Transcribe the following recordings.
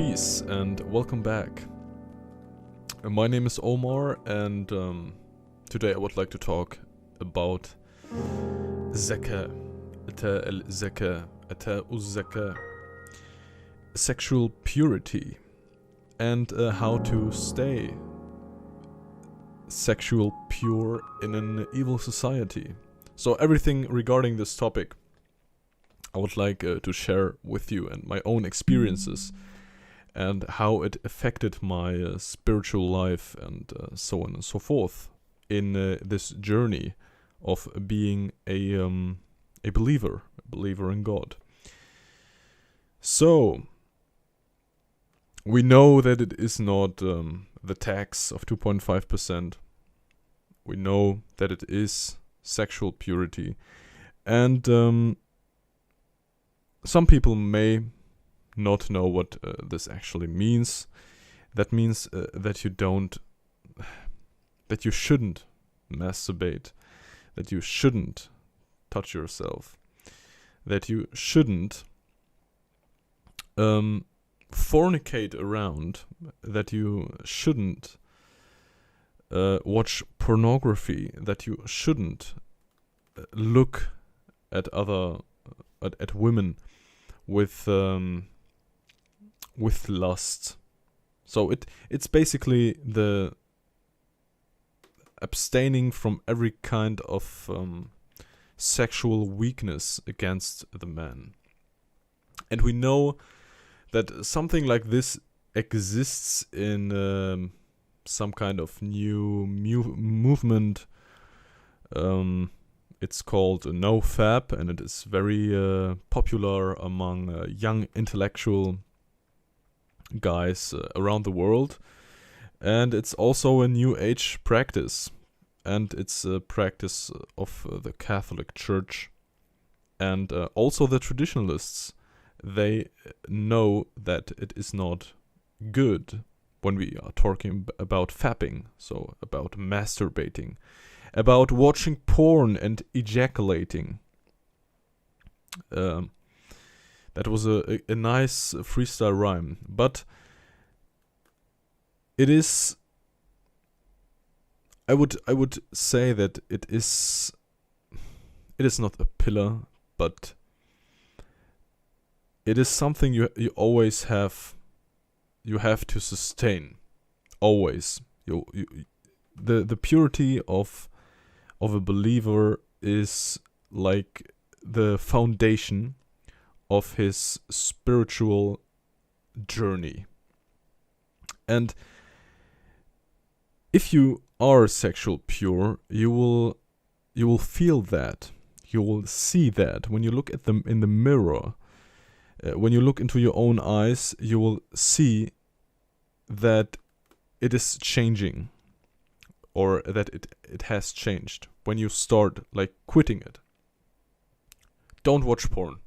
Peace and welcome back. My name is Omar and today I would like to talk about Zaka, Zaka, Zaka, sexual purity and how to stay sexual pure in an evil society. So everything regarding this topic I would like to share with you and my own experiences and how it affected my spiritual life and so on and so forth in this journey of being a believer in God. So we know that it is not the tax of 2.5%. We know that it is sexual purity, and some people may not know what this actually means. That means that you shouldn't masturbate, that you shouldn't touch yourself, that you shouldn't fornicate around, that you shouldn't watch pornography, that you shouldn't look at other at women with lust. So it's basically the abstaining from every kind of sexual weakness against the man. And we know that something like this exists in some kind of new movement. It's called NoFap, and it is very popular among young intellectual guys around the world. And it's also a New Age practice, and it's a practice of the Catholic Church. And also the traditionalists, they know that it is not good when we are talking about fapping, so about masturbating, about watching porn and ejaculating. That was a nice freestyle rhyme, but it is. I would say that it is not a pillar, but it is something you always have. You have to sustain, always. The purity of a believer is like the foundation of his spiritual journey. And if you are sexual pure, you will feel that. You will see that when you look at them in the mirror. When you look into your own eyes, you will see that it is changing, or that it has changed when you start like quitting it. Don't watch porn.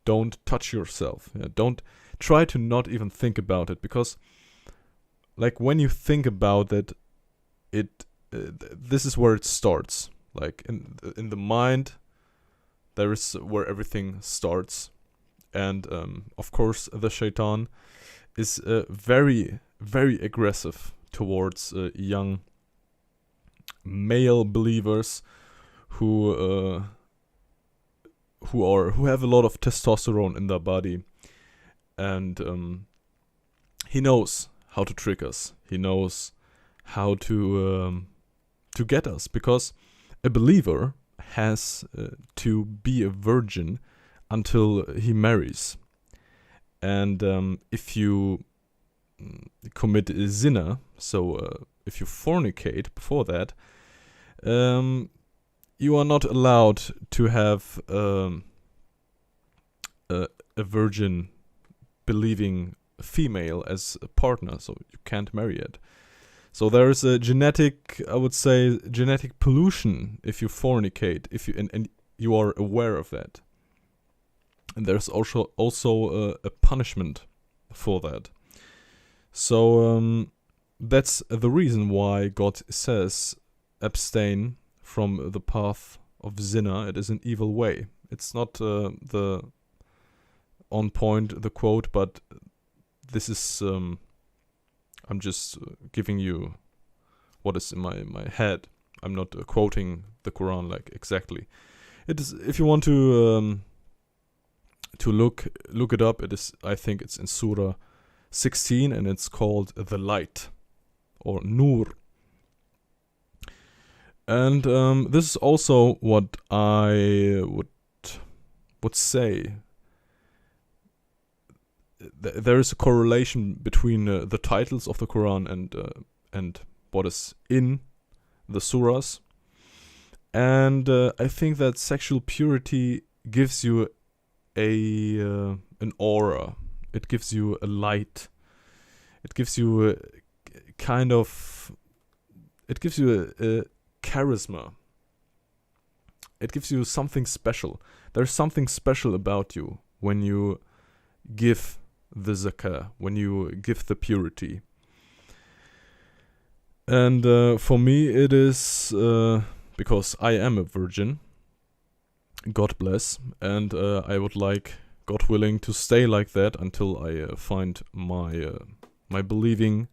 Don't touch yourself. Don't try to not even think about it, because like when you think about it, this is where it starts. Like in the mind, there is where everything starts. And of course, the shaitan is very, very aggressive towards young male believers who have a lot of testosterone in their body, and he knows how to trick us. He knows how to get us, because a believer has to be a virgin until he marries. And if you commit a zina, so if you fornicate before that, you are not allowed to have a virgin believing female as a partner, so you can't marry it. So there is a genetic pollution if you fornicate, and you are aware of that. And there's also a punishment for that. So that's the reason why God says, abstain from the path of zina. It is an evil way. It's not the on point, the quote, but this is I'm just giving you what is in my head. I'm not quoting the Quran like exactly. It is, if you want to look it up. It is, I think it's in Surah 16, and it's called the light, or Nur. And this is also what I would say. There is a correlation between the titles of the Quran and what is in the surahs. And I think that sexual purity gives you an aura. It gives you a light. It gives you a kind of. It gives you a charisma. It gives you something special. There's something special about you when you give the zakah, when you give the purity. And for me, it is because I am a virgin. God bless, and I would like, God willing, to stay like that until I find my believing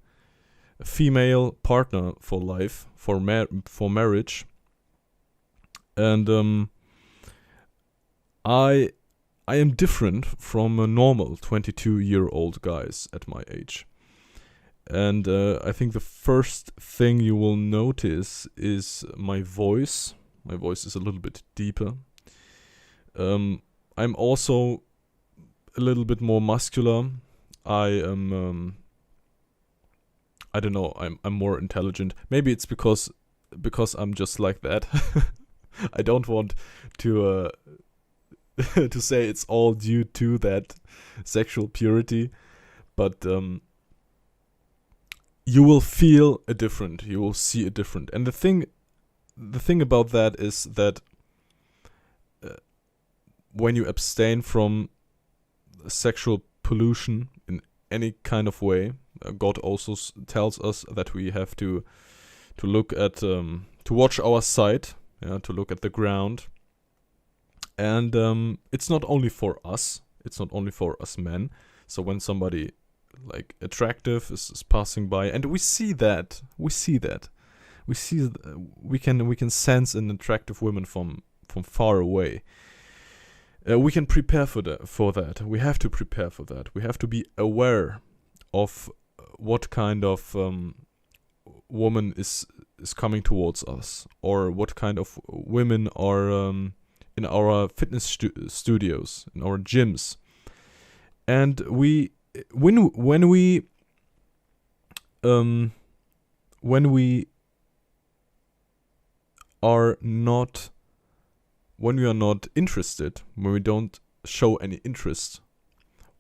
female partner for life, for marriage. And I am different from a normal 22-year-old guys at my age. And I think the first thing you will notice is my voice. My voice is a little bit deeper. I'm also a little bit more muscular. I am, I don't know, I'm more intelligent. Maybe it's because I'm just like that. I don't want to to say it's all due to that sexual purity, but you will feel a different, you will see a different. And the thing about that is that when you abstain from sexual pollution in any kind of way, God also tells us that we have to look at, to watch our sight, to look at the ground. And it's not only for us, it's not only for us men. So when somebody like attractive is passing by, and we can sense an attractive woman from far away. We can prepare for that. We have to prepare for that. We have to be aware of what kind of woman is coming towards us, or what kind of women are in our fitness studios, in our gyms. And when we are not interested, when we don't show any interest,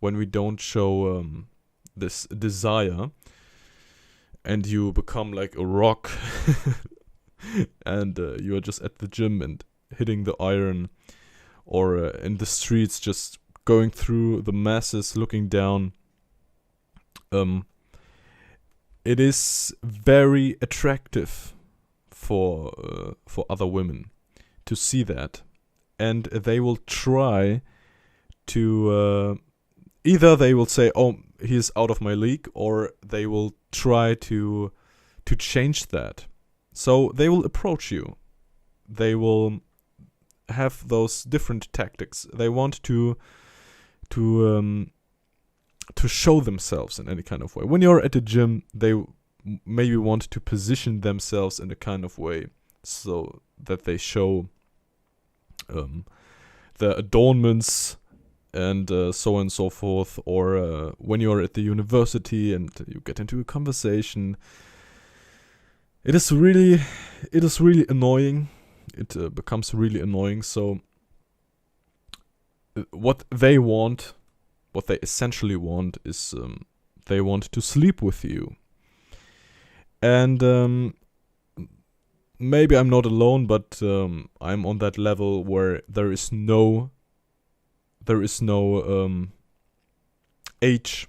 when we don't show this desire, and you become like a rock, and you are just at the gym and hitting the iron, or in the streets just going through the masses looking down, it is very attractive for other women to see that. And they will try to, either they will say, oh, he's out of my league, or they will try to change that. So they will approach you. They will have those different tactics. They want to show themselves in any kind of way. When you're at the gym, they maybe want to position themselves in a kind of way so that they show the adornments and so on and so forth. Or when you're at the university and you get into a conversation, it is really annoying. It becomes really annoying. So what they essentially want is they want to sleep with you. And maybe I'm not alone, but I'm on that level where there is no age,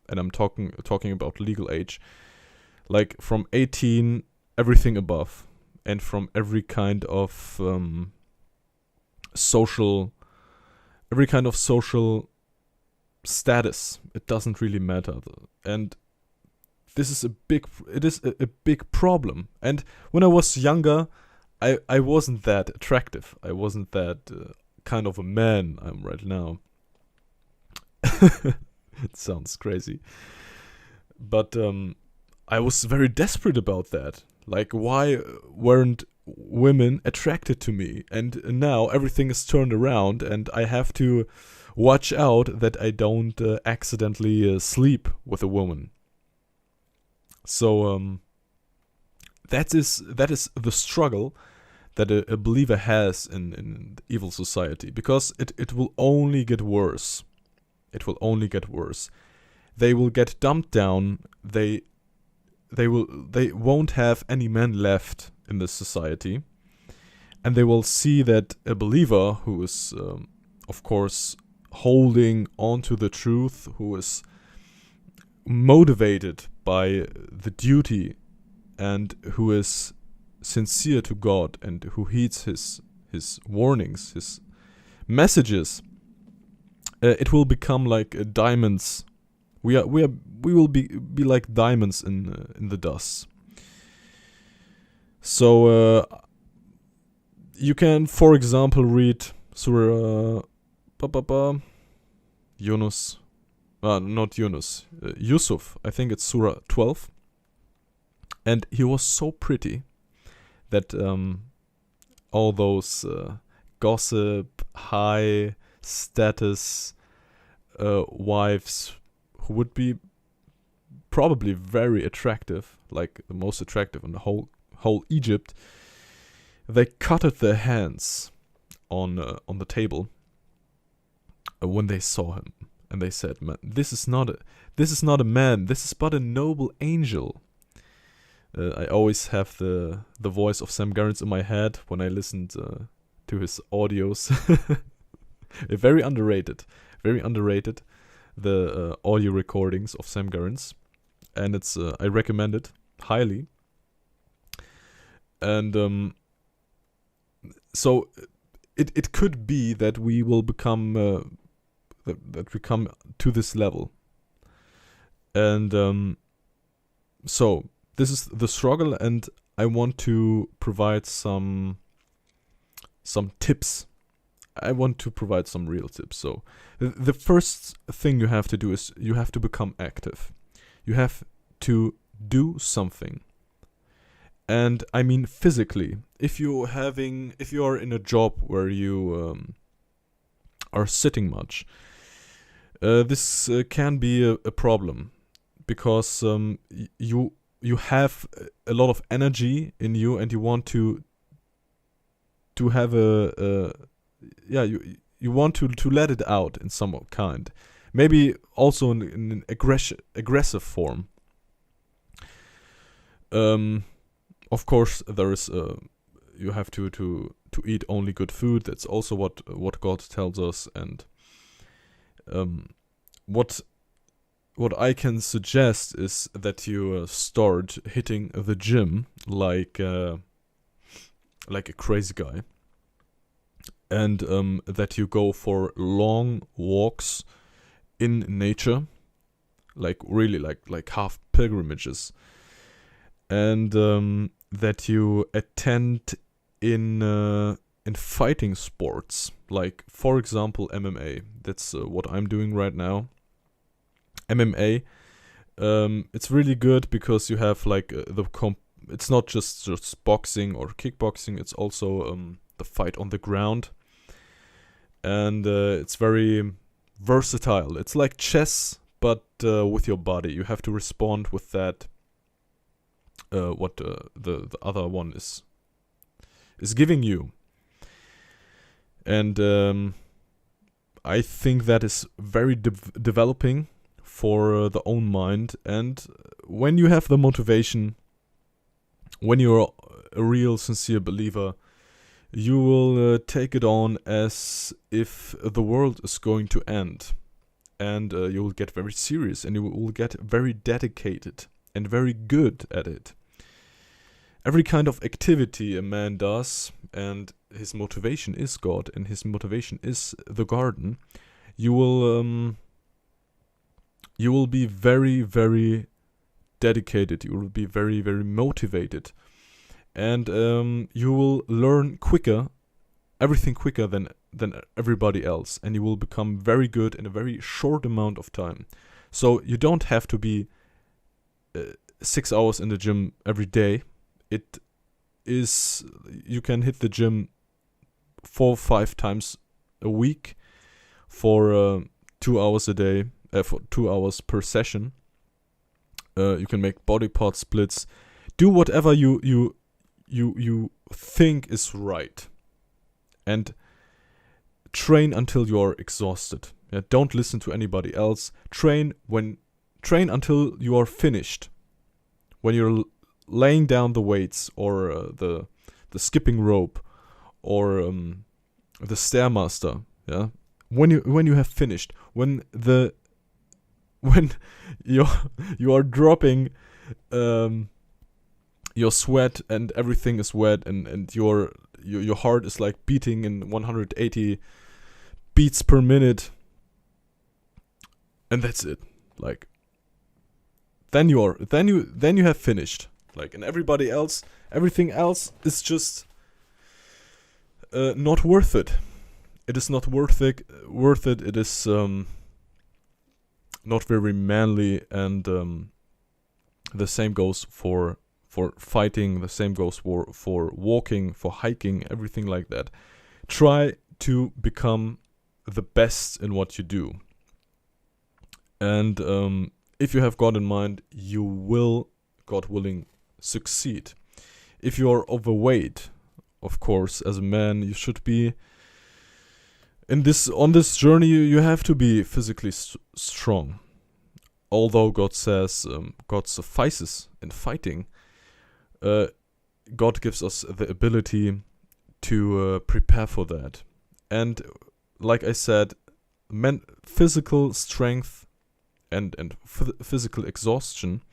and I'm talking about legal age, like from 18 everything above, and from every kind of social status. It doesn't really matter. And this is a big problem. And when I was younger, I wasn't that attractive. I wasn't that kind of a man I'm right now. It sounds crazy. But I was very desperate about that. Like, why weren't women attracted to me? And now everything is turned around, and I have to watch out that I don't accidentally sleep with a woman. So that is the struggle that a believer has in the evil society, because it will only get worse. It will only get worse. They will get dumped down. They won't have any men left in this society, and they will see that a believer who is, of course, holding on to the truth, who is motivated by the duty, and who is sincere to God, and who heeds his warnings, his messages, it will become like diamonds. We will be like diamonds in the dust. So you can, for example, read Surah Yunus, not Yunus, Yusuf. I think it's Surah 12, and he was so pretty that all those gossip, high status wives who would be probably very attractive, like the most attractive in the whole Egypt, they cutted their hands on the table when they saw him, and they said, "Man, this is not a man. This is but a noble angel." I always have the voice of Sam Garrett in my head when I listened to his audios. Very underrated. The audio recordings of Sam Garrett, and it's I recommend it highly. And so it could be that we will become that we come to this level, and so this is the struggle, and I want to provide some tips. I want to provide some real tips. So the first thing you have to do is you have to become active. You have to do something. And I mean physically. If you are in a job where you are sitting much, this can be a problem, because you have a lot of energy in you, and you want to have you want to let it out in some kind, maybe also in an aggressive form. Of course, there is you have to eat only good food. That's also what God tells us, and what I can suggest is that you start hitting the gym like a crazy guy, and that you go for long walks in nature, like really like half pilgrimages, and that you attend in fighting sports, like for example MMA. That's what I'm doing right now. MMA, it's really good because you have like it's not just boxing or kickboxing. It's also the fight on the ground, and it's very versatile. It's like chess, but with your body. You have to respond with that. What the other one is giving you, and I think that is very developing for the own mind. And when you have the motivation, when you're a real sincere believer, you will take it on as if the world is going to end, and you will get very serious, and you will get very dedicated and very good at it. Every kind of activity a man does, and his motivation is God, and his motivation is the garden, you will you will be very, very dedicated. You will be very, very motivated. And you will learn quicker, everything quicker than everybody else. And you will become very good in a very short amount of time. So you don't have to be 6 hours in the gym every day. It is, you can hit the gym 4 or 5 times a week for 2 hours a day, for 2 hours per session. You can make body part splits. Do whatever you think is right, and train until you're exhausted. Yeah, don't listen to anybody else. Train until you are finished. When you're laying down the weights, or the skipping rope, or the stairmaster, yeah. When you have finished, when you are dropping your sweat and everything is wet, and your heart is like beating in 180 beats per minute, and that's it. Like, then you have finished. Like, and everything else is just not worth it. It is not worth it. It is not very manly, and the same goes for fighting. The same goes for walking, for hiking, everything like that. Try to become the best in what you do, and if you have God in mind, you will, God willing, succeed. If you are overweight, of course, as a man, you should be on this journey. You have to be physically strong. Although God says God suffices in fighting, God gives us the ability to prepare for that. And like I said, physical strength and physical exhaustion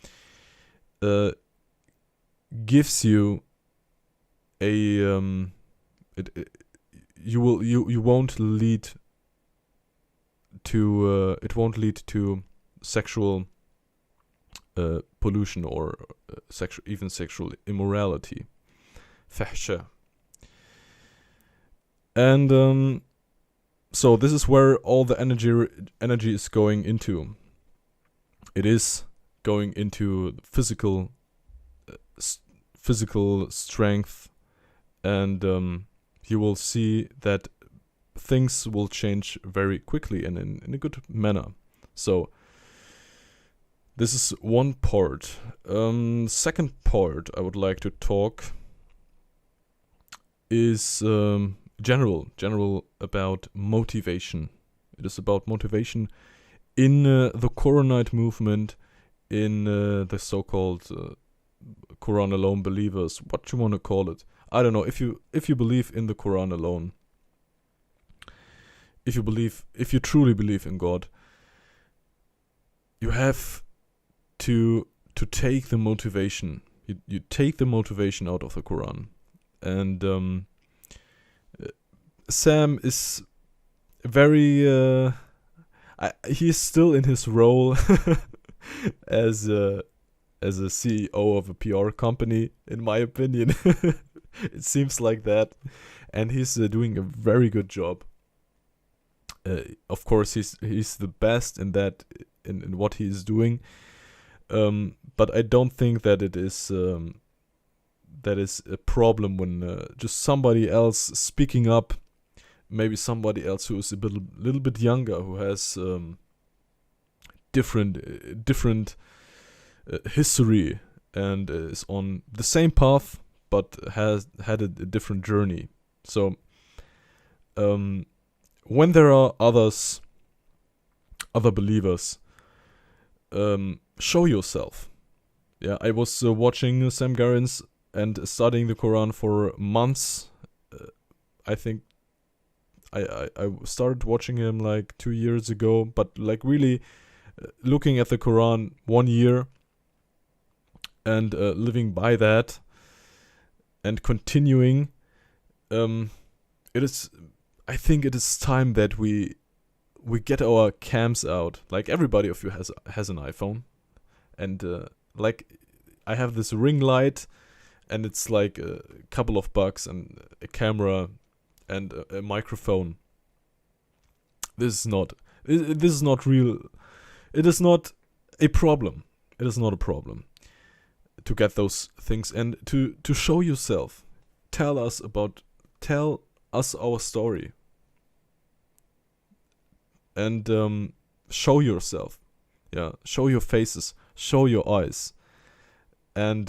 gives you a you won't lead to to sexual pollution, or sexual immorality, fahsha. And so this is where all the energy is going into. It is going into physical strength, and you will see that things will change very quickly and in a good manner. So this is one part. Second part I would like to talk is general about motivation. It is about motivation in the Coronite movement, in the so-called Quran alone believers, what you want to call it. I don't know. If you believe in the Quran alone, if you truly believe in God, you have to take the motivation. You take the motivation out of the Quran. And Sam is very he's still in his role as a CEO of a PR company, in my opinion. It seems like that, and he's doing a very good job. Of course, he's the best in that, in what he is doing. But I don't think that it is a problem when just somebody else speaking up, maybe somebody else who is a little bit younger, who has different history, and is on the same path but has had a different journey. So when there are other believers, show yourself. Yeah, I was watching Sam Garins and studying the Quran for months. I think I started watching him like 2 years ago, but like really looking at the Quran 1 year, and living by that and continuing. I think it is time that we we get our cams out. Like everybody of you has an iPhone, and like I have this ring light, and it's like a couple of bucks and a camera and a microphone. This is not. This is not real. It is not a problem. It is not a problem to get those things and to show yourself. Tell us our story. And show yourself. Yeah, show your faces, show your eyes, and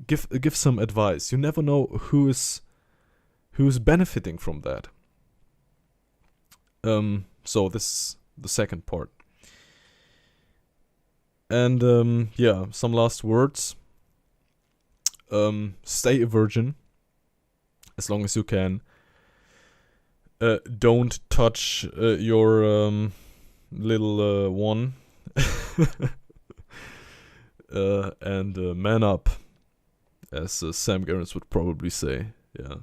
give some advice. You never know who's benefiting from that. So this is the second part. And yeah, some last words. Stay a virgin as long as you can. Don't touch your little one. And man up, as Sam Garrett would probably say. Yeah.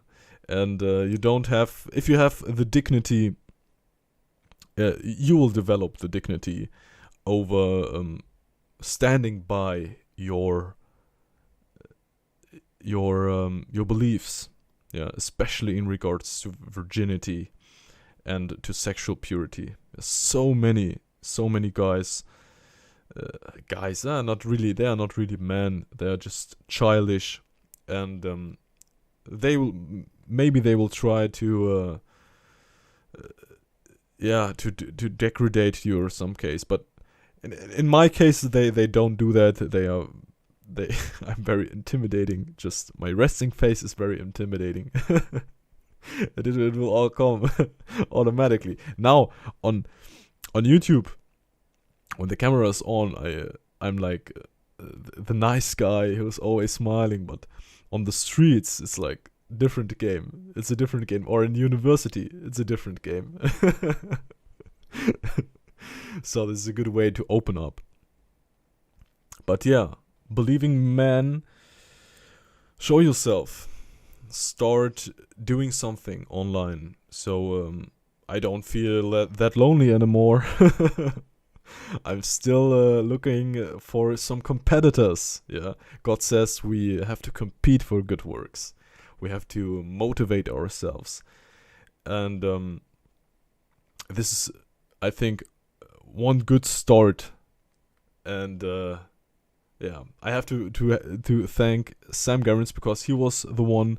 And you don't have, if you have the dignity, you will develop the dignity over standing by your beliefs. Yeah, especially in regards to virginity and to sexual purity. There's so many guys. They are not really men. They are just childish, and they will try to to degrade you or some case. But in my case, they don't do that. I'm very intimidating. Just my resting face is very intimidating. It will all come automatically. Now on YouTube, when the camera is on, I'm like the nice guy who's always smiling. But on the streets, it's like different game. It's a different game. Or in university, it's a different game. So this is a good way to open up. But yeah. Believing man, show yourself. Start doing something online. So I don't feel that lonely anymore. I'm still looking for some competitors. Yeah, God says we have to compete for good works. We have to motivate ourselves, and this is, I think, one good start. And yeah, I have to thank Sam Garrett, because he was the one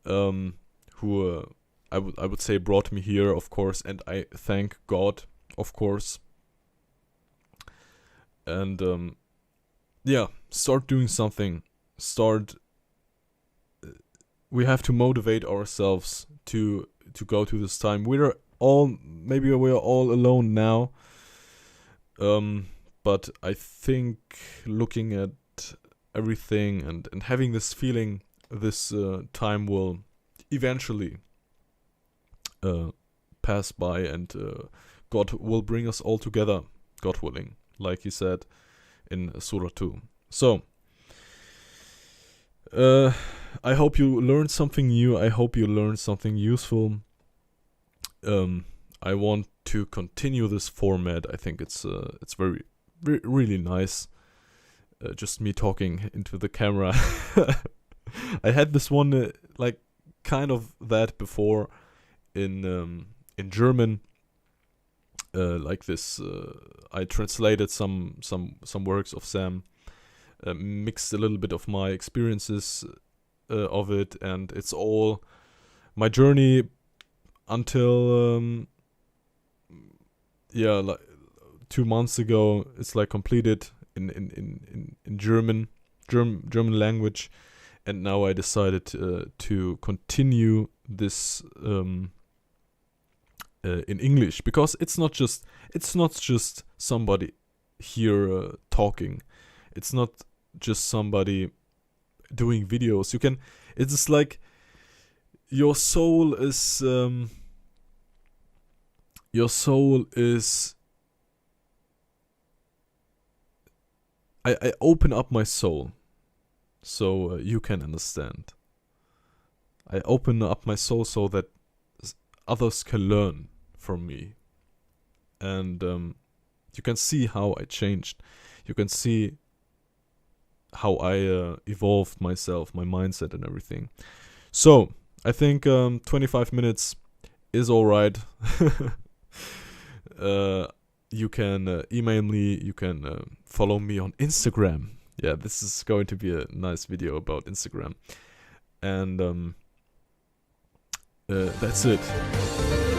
who I would say brought me here, of course, and I thank God, of course. And yeah, start doing something. We have to motivate ourselves to go to this time. Maybe we are all alone now. But I think looking at everything and having this feeling, this time will eventually pass by, and God will bring us all together, God willing, like he said in Surah 2. So, I hope you learned something new. I hope you learned something useful. I want to continue this format. I think it's very really nice. Just me talking into the camera. I had this one like kind of that before in German. Like this, I translated some works of Sam, mixed a little bit of my experiences of it, and it's all my journey until like 2 months ago. It's like completed in German language, and now I decided to continue this in English, because it's not just somebody here talking. It's not just somebody doing videos. It's just like your soul is I open up my soul so you can understand. I open up my soul so that others can learn from me. and you can see how I changed. You can see how I evolved myself, my mindset, and everything. So I think 25 minutes is all right. You can email me. You can follow me on Instagram. Yeah, this is going to be a nice video about Instagram. And that's it.